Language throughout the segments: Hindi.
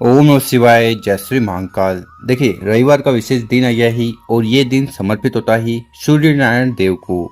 ओम नमः शिवाय, जय श्री महाकाल। देखिए, रविवार का विशेष दिन आ गया ही और ये दिन समर्पित होता ही सूर्य नारायण देव को।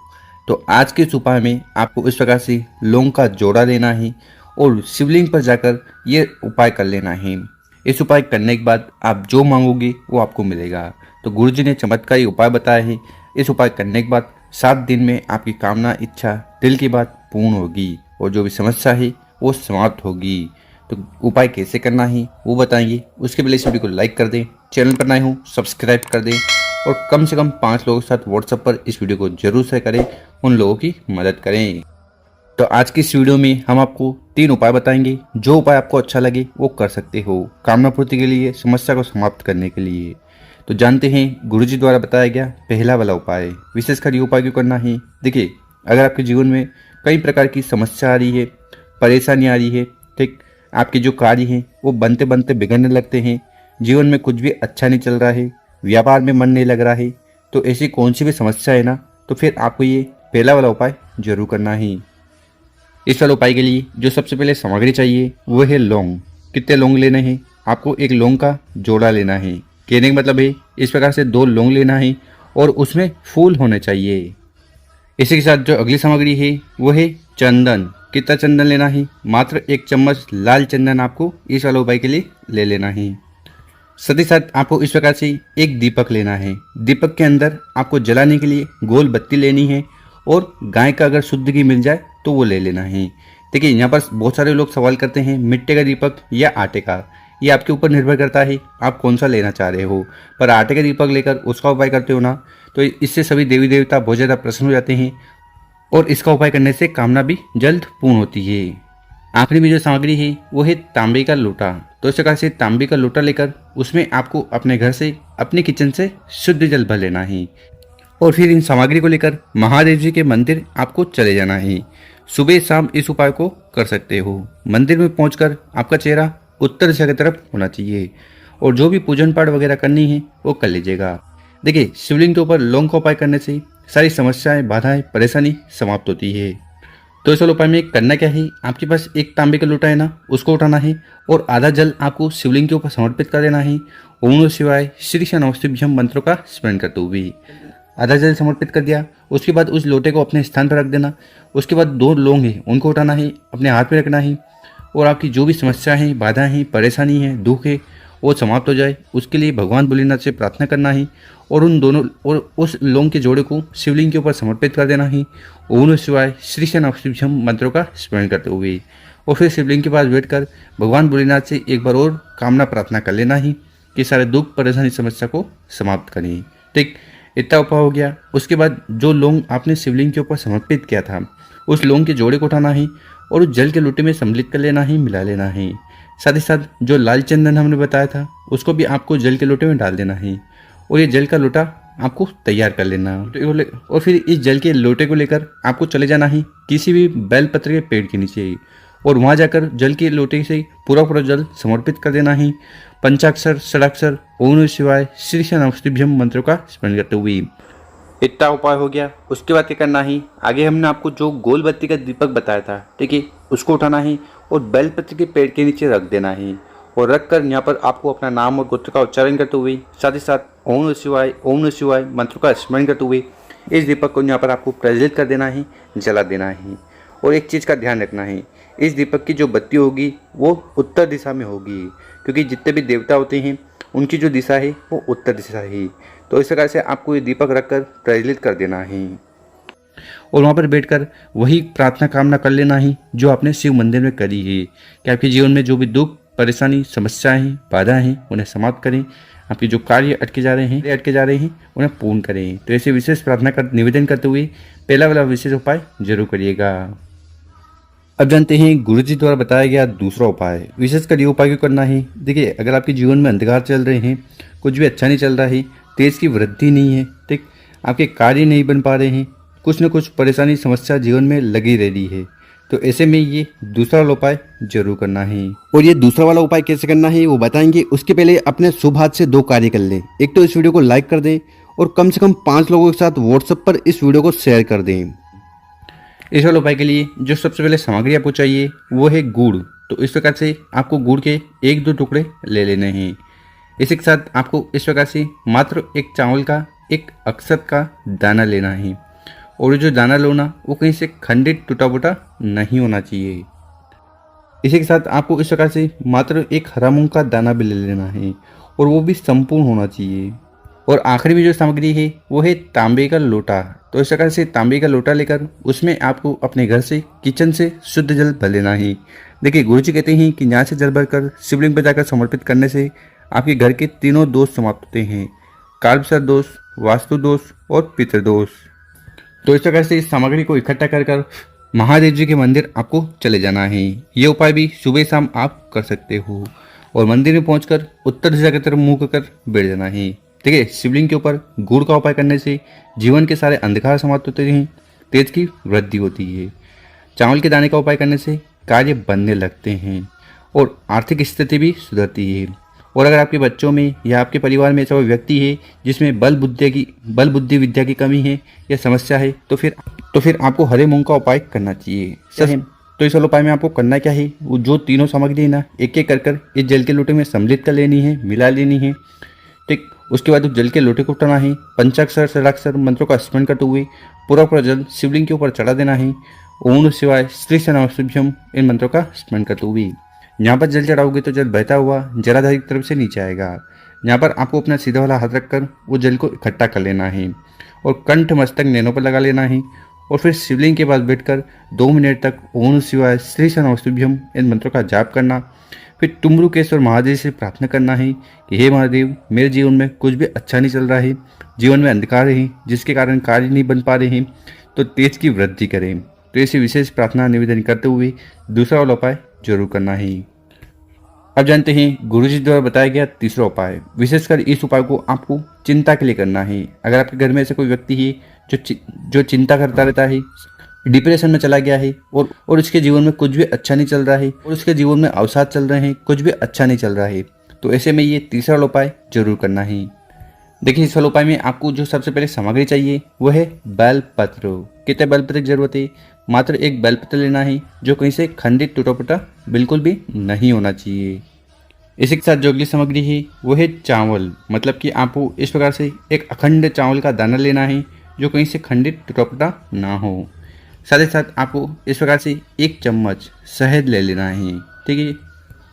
तो आज के इस उपाय में आपको इस प्रकार से लौंग का जोड़ा लेना है और शिवलिंग पर जाकर ये उपाय कर लेना है। इस उपाय करने के बाद आप जो मांगोगे वो आपको मिलेगा। तो गुरु जी ने चमत्कारी उपाय बताया है। इस उपाय करने के बाद 7 दिन में आपकी कामना, इच्छा, दिल की बात पूर्ण होगी और जो भी समस्या है वो समाप्त होगी। तो उपाय कैसे करना है वो बताएंगे। उसके पहले इस वीडियो को लाइक कर दें, चैनल पर नए हो सब्सक्राइब कर दें और कम से कम 5 लोगों के साथ व्हाट्सएप पर इस वीडियो को जरूर शेयर करें, उन लोगों की मदद करें। तो आज की इस वीडियो में हम आपको 3 उपाय बताएंगे। जो उपाय आपको अच्छा लगे वो कर सकते हो, कामना पूर्ति के लिए, समस्या को समाप्त करने के लिए। तो जानते हैं गुरुजी द्वारा बताया गया पहला वाला उपाय। विशेषकर ये उपाय क्यों करना है? देखिए, अगर आपके जीवन में कई प्रकार की समस्या आ रही है, परेशानी आ रही है, ठीक, आपके जो कार्य हैं वो बनते बनते बिगड़ने लगते हैं, जीवन में कुछ भी अच्छा नहीं चल रहा है, व्यापार में मन नहीं लग रहा है, तो ऐसी कौन सी भी समस्या है ना, तो फिर आपको ये पहला वाला उपाय जरूर करना है। इस वाले उपाय के लिए जो सबसे पहले सामग्री चाहिए वो है लौंग। कितने लौंग लेने हैं? आपको एक लौंग का जोड़ा लेना है। कहने का मतलब है इस प्रकार से 2 लौंग लेना है और उसमें फूल होने चाहिए। इसी के साथ जो अगली सामग्री है वो है चंदन। कितना चंदन लेना है? मात्र 1 चम्मच लाल चंदन आपको इस वाले उपाय के लिए ले लेना है। साथ ही साथ आपको इस प्रकार से एक दीपक लेना है। दीपक के अंदर आपको जलाने के लिए गोल बत्ती लेनी है और गाय का अगर शुद्ध घी मिल जाए तो वो ले लेना है। देखिए, यहाँ पर बहुत सारे लोग सवाल करते हैं मिट्टी का दीपक या आटे का। ये आपके ऊपर निर्भर करता है आप कौन सा लेना चाह रहे हो। पर आटे का दीपक लेकर उसका उपाय करते हो ना, तो इससे सभी देवी देवता बहुत ज़्यादा प्रसन्न हो जाते हैं और इसका उपाय करने से कामना भी जल्द पूर्ण होती है। आखिरी में जो सामग्री है वो है तांबे का लोटा। तो इस प्रकार से तांबे का लोटा लेकर उसमें आपको अपने घर से, अपने किचन से शुद्ध जल भर लेना है और फिर इन सामग्री को लेकर महादेव जी के मंदिर आपको चले जाना है। सुबह शाम इस उपाय को कर सकते हो। मंदिर में पहुंचकर आपका चेहरा उत्तर दिशा की तरफ होना चाहिए और जो भी पूजन पाठ वगैरह करनी है वो कर लीजिएगा। देखिए, शिवलिंग के ऊपर लौंग का उपाय करने से सारी समस्याएं, बाधाएं, परेशानी समाप्त होती है। तो इस वाले उपाय में करना क्या है? आपके पास एक तांबे का लोटा है ना, उसको उठाना है और आधा जल आपको शिवलिंग के ऊपर समर्पित कर देना है। ओम नमः शिवाय, श्री नमस्तुभ्यम मंत्रों का स्मरण करते हुए आधा जल समर्पित कर दिया। उसके बाद उस लोटे को अपने स्थान पर रख देना। उसके बाद 2 लौंग है उनको उठाना है, अपने हाथ में रखना है और आपकी जो भी समस्या है, बाधाएं हैं, परेशानी है, दुख है, वो समाप्त हो जाए, उसके लिए भगवान भोलेनाथ से प्रार्थना करना है और उन दोनों और उस लौंग के जोड़े को शिवलिंग के ऊपर समर्पित कर देना है। ओम नमः शिवाय, श्री नमस्तुभ्यम मंत्रों का स्मरण करते हुए और फिर शिवलिंग के पास बैठकर भगवान भोलेनाथ से एक बार और कामना प्रार्थना कर लेना है कि सारे दुख, परेशानी, समस्या को समाप्त करें। ठीक, इतना उपाय हो गया। उसके बाद जो लौंग आपने शिवलिंग के ऊपर समर्पित किया था उस लौंग के जोड़े को उठाना है और उस जल के लोटे में सम्मिलित कर लेना है, मिला लेना है। साथ ही साथ जो लाल चंदन हमने बताया था उसको भी आपको जल के लोटे में डाल देना है और ये जल का लोटा आपको तैयार कर लेना है और फिर इस जल के लोटे को लेकर आपको चले जाना है किसी भी बेलपत्र के पेड़ के नीचे और वहाँ जाकर जल के लोटे से पूरा पूरा जल समर्पित कर देना है। पंचाक्षर, षडाक्षर, ओम नमः शिवाय, श्री नमस्तुभ्यम मंत्रों का स्मरण करते हुए इतना उपाय हो गया। उसके बाद क्या करना है? आगे हमने आपको जो गोल बत्ती का दीपक बताया था, ठीक है, उसको उठाना है और बेलपत्र के पेड़ के नीचे रख देना है और रख कर यहाँ पर आपको अपना नाम और गोत्र का उच्चारण करते हुए साथ ही साथ ओम नमः शिवाय, ओम नमः शिवाय मंत्र का स्मरण करते हुए इस दीपक को यहाँ पर आपको प्रज्वलित कर देना है, जला देना है। और एक चीज़ का ध्यान रखना है, इस दीपक की जो बत्ती होगी वो उत्तर दिशा में होगी, क्योंकि जितने भी देवता होते हैं उनकी जो दिशा है वो उत्तर दिशा है। तो इस प्रकार से आपको ये दीपक रखकर प्रज्वलित कर देना है और वहाँ पर बैठकर वही प्रार्थना कामना कर लेना है जो आपने शिव मंदिर में करी है कि आपके जीवन में जो भी दुख, परेशानी, समस्याएं हैं, बाधाएं हैं, उन्हें समाप्त करें। आपके जो कार्य अटके जा रहे हैं उन्हें पूर्ण करें। तो ऐसे विशेष प्रार्थना कर निवेदन करते हुए पहला वाला विशेष उपाय जरूर करिएगा। अब जानते हैं गुरुजी द्वारा बताया गया दूसरा उपाय। विशेषकर ये उपाय क्यों करना है? देखिए, अगर आपके जीवन में अंधकार चल रहे हैं, कुछ भी अच्छा नहीं चल रहा है, तेज की वृद्धि नहीं है, ठीक, आपके कार्य नहीं बन पा रहे हैं, कुछ न कुछ परेशानी, समस्या जीवन में लगी रह रही है, तो ऐसे में ये दूसरा वाला उपाय जरूर करना है। और ये दूसरा वाला उपाय कैसे करना है वो बताएंगे। उसके पहले अपने शुभ हाथ से 2 कार्य कर लें। एक तो इस वीडियो को लाइक कर दें और कम से कम 5 लोगों के साथ व्हाट्सएप पर इस वीडियो को शेयर कर दें। इस वाले उपाय के लिए जो सबसे पहले सामग्री आपको चाहिए वो है गुड़। तो इस प्रकार से आपको गुड़ के 1-2 टुकड़े ले लेने हैं। इसी के साथ आपको इस प्रकार से मात्र एक चावल का एक अक्षत का दाना लेना है, और ये जो दाना लो ना वो कहीं से खंडित टूटा फूटा नहीं होना चाहिए। इसी के साथ आपको इस प्रकार से मात्र एक हरा मूंग का दाना भी ले लेना है, और वो भी संपूर्ण होना चाहिए। और आखिरी में जो सामग्री है वो है तांबे का लोटा। तो इस प्रकार से तांबे का लोटा लेकर उसमें आपको अपने घर से किचन से शुद्ध जल भर लेना है। देखिए गुरुजी कहते हैं कि यहाँ से जल भरकर शिवलिंग पर जाकर समर्पित करने से आपके घर के तीनों दोष समाप्त होते हैं, कालसर्प दोष, वास्तु दोष और पितृदोष। तो इस प्रकार से इस सामग्री को इकट्ठा कर महादेव जी के मंदिर आपको चले जाना है। ये उपाय भी सुबह शाम आप कर सकते हो, और मंदिर में पहुंचकर उत्तर दिशा की तरफ मुंह कर बैठ जाना है। देखिए शिवलिंग के ऊपर गुड़ का उपाय करने से जीवन के सारे अंधकार समाप्त होते हैं, तेज की वृद्धि होती है। चावल के दाने का उपाय करने से कार्य बनने लगते हैं और आर्थिक स्थिति भी सुधरती है। और अगर आपके बच्चों में या आपके परिवार में ऐसा कोई व्यक्ति है जिसमें बल बुद्धि विद्या की कमी है या समस्या है, तो फिर आपको हरे मूंग का उपाय करना चाहिए। तो इस वाले उपाय में आपको करना क्या है, वो जो तीनों सामग्री है ना एक एक कर इस जल के लोटे में सम्मिलित कर लेनी है, मिला लेनी है। ठीक, उसके बाद उस जल के लोटे को उठाना है, पंचाक्षर षडाक्षर मंत्रों का स्मरण करते हुए पूरा जल शिवलिंग के ऊपर चढ़ा देना है। ओम नमः शिवाय, श्री नमः इन मंत्रों का स्मरण करते हुए यहाँ पर जल चढ़ाओगे तो जल बहता हुआ जलाधारी की तरफ से नीचे आएगा। यहाँ पर आपको अपना सीधा वाला हाथ रखकर वो जल को इकट्ठा कर लेना है और कंठ मस्तक नैनों पर लगा लेना है, और फिर शिवलिंग के पास बैठकर 2 मिनट तक ओम नमः शिवाय, श्री नमः इन मंत्रों का जाप करना। फिर टुम्बरुकेश्वर महादेव से प्रार्थना करना है कि हे महादेव, मेरे जीवन में कुछ भी अच्छा नहीं चल रहा है, जीवन में अंधकार है जिसके कारण कार्य नहीं बन पा रहे हैं, तो तेज की वृद्धि करें। तो ऐसी विशेष प्रार्थना निवेदन करते हुए दूसरा वाला उपाय जरूर करना है। अब जानते हैं गुरुजी द्वारा बताया गया तीसरा उपाय। विशेषकर इस उपाय को आपको चिंता के लिए करना है। अगर आपके घर में ऐसा कोई व्यक्ति है जो चिंता करता रहता है, डिप्रेशन में चला गया है और उसके जीवन में कुछ भी अच्छा नहीं चल रहा है, और उसके जीवन में अवसाद चल रहे हैं, कुछ भी अच्छा नहीं चल रहा है, तो ऐसे में ये तीसरा वाला उपाय जरूर करना है। देखिए इस वाले उपाय में आपको जो सबसे पहले सामग्री चाहिए वो है बेलपत्र। कितने बेलपत्र की जरूरत है, मात्र एक बेलपत्र लेना है जो कहीं से खंडित टूटा फूटा बिल्कुल भी नहीं होना चाहिए। इसी के साथ जो अगली सामग्री है वो है चावल, मतलब कि आपको इस प्रकार से एक अखंड चावल का दाना लेना है जो कहीं से खंडित टूटा फूटा ना हो। साथ ही साथ आपको इस प्रकार से 1 चम्मच शहद ले लेना है, ठीक है।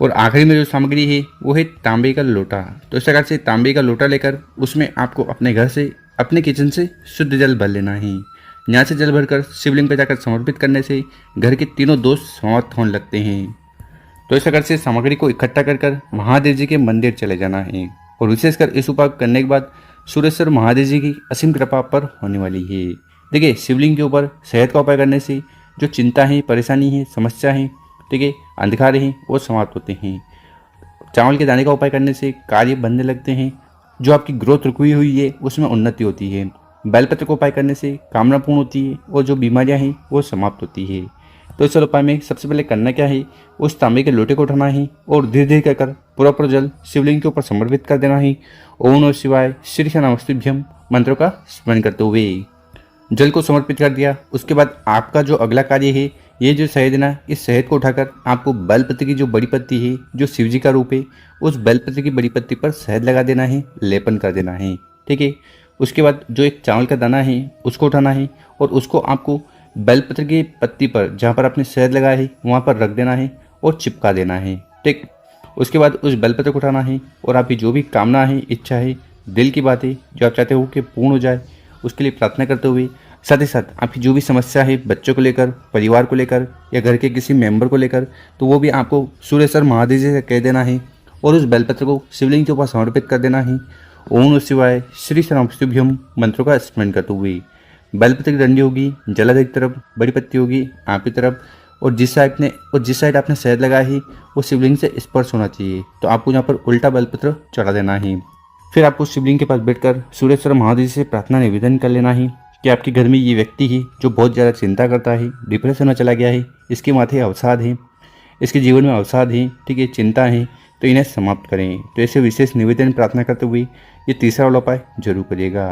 और आखिरी में जो सामग्री है वो है तांबे का लोटा। तो इस प्रकार से तांबे का लोटा लेकर उसमें आपको अपने घर से, अपने किचन से शुद्ध जल भर लेना है। यहाँ से जल भरकर शिवलिंग पर जाकर समर्पित करने से घर के तीनों दोष समाप्त होने लगते हैं। तो इस प्रकार से सामग्री को इकट्ठा कर महादेव जी के मंदिर चले जाना है, और विशेषकर इस उपाय करने के बाद सूर्येश्वर महादेव जी की असीम कृपा पर होने वाली है। देखिए शिवलिंग के ऊपर शहद का उपाय करने से जो चिंता है, परेशानी है, समस्या है, ठीक है, अंधकार है, वो समाप्त होते हैं। चावल के दाने का उपाय करने से कार्य बनने लगते हैं, जो आपकी ग्रोथ रुकी हुई है उसमें उन्नति होती है। बेलपत्र का उपाय करने से कामना पूर्ण होती है और जो बीमारियां हैं वो समाप्त होती है। तो इस उपाय में सबसे पहले करना क्या है, उस तांबे के लोटे को उठाना है और धीरे धीरे कर पूरा जल शिवलिंग के ऊपर समर्पित कर देना है। ओम नमः शिवाय, श्री नमः मंत्रों का स्मरण करते हुए जल को समर्पित कर दिया। उसके बाद आपका जो अगला कार्य है, ये जो शहद है ना, इस शहद को उठाकर आपको बेलपत्र की जो बड़ी पत्ती है, जो शिव जी का रूप है, उस बेलपत्र की बड़ी पत्ती पर शहद लगा देना है, लेपन कर देना है, ठीक है। उसके बाद जो एक चावल का दाना है उसको उठाना है और उसको आपको बेलपत्र की पत्ती पर, जहाँ पर आपने शहद लगाया है, वहाँ पर रख देना है और चिपका देना है, ठीक। उसके बाद उस बेलपत्र को उठाना है और आपकी जो भी कामना है, इच्छा है, दिल की बात है जो आप चाहते हो कि पूर्ण हो जाए, उसके लिए प्रार्थना करते हुए, साथ ही साथ आपकी जो भी समस्या है बच्चों को लेकर, परिवार को लेकर या घर के किसी मेंबर को लेकर, तो वो भी आपको सूर्येश्वर महादेव जी से कह देना है और उस बेलपत्र को शिवलिंग के ऊपर समर्पित कर देना है। ओम नमः शिवाय, श्री नमः मंत्रों का स्मरण करते हुए बेलपत्र की डंडी होगी जलाधार की तरफ, बड़ी पत्ती होगी आपकी तरफ, और जिस साइड आपने शहद लगाया है वो शिवलिंग से स्पर्श होना चाहिए। तो आपको यहाँ पर उल्टा बेलपत्र चढ़ा देना है। फिर आपको शिवलिंग के पास बैठकर सूर्येश्वर महादेव से प्रार्थना निवेदन कर लेना है कि आपके घर में ये व्यक्ति है जो बहुत ज़्यादा चिंता करता है, डिप्रेशन में चला गया है, इसके माथे अवसाद है, इसके जीवन में अवसाद है, ठीक है, चिंता है, तो इन्हें समाप्त करें। तो ऐसे विशेष निवेदन प्रार्थना करते हुए ये तीसरा वाला उपाय जरूर करिएगा।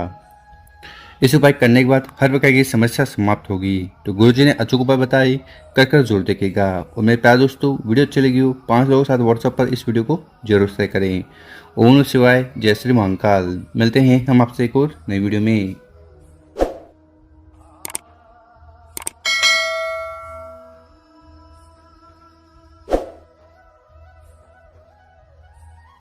इस उपाय करने के बाद हर प्रकार की समस्या समाप्त होगी। तो गुरुजी ने अचूक उपाय बताई, कर जरूर देखेगा। और मेरे प्यारे दोस्तों, वीडियो अच्छी लगी हो 5 लोगों के साथ व्हाट्सएप पर इस वीडियो को जरूर शेयर करें। ओम नमः शिवाय, जय श्री महाकाल। मिलते हैं हम आपसे एक और नई वीडियो में।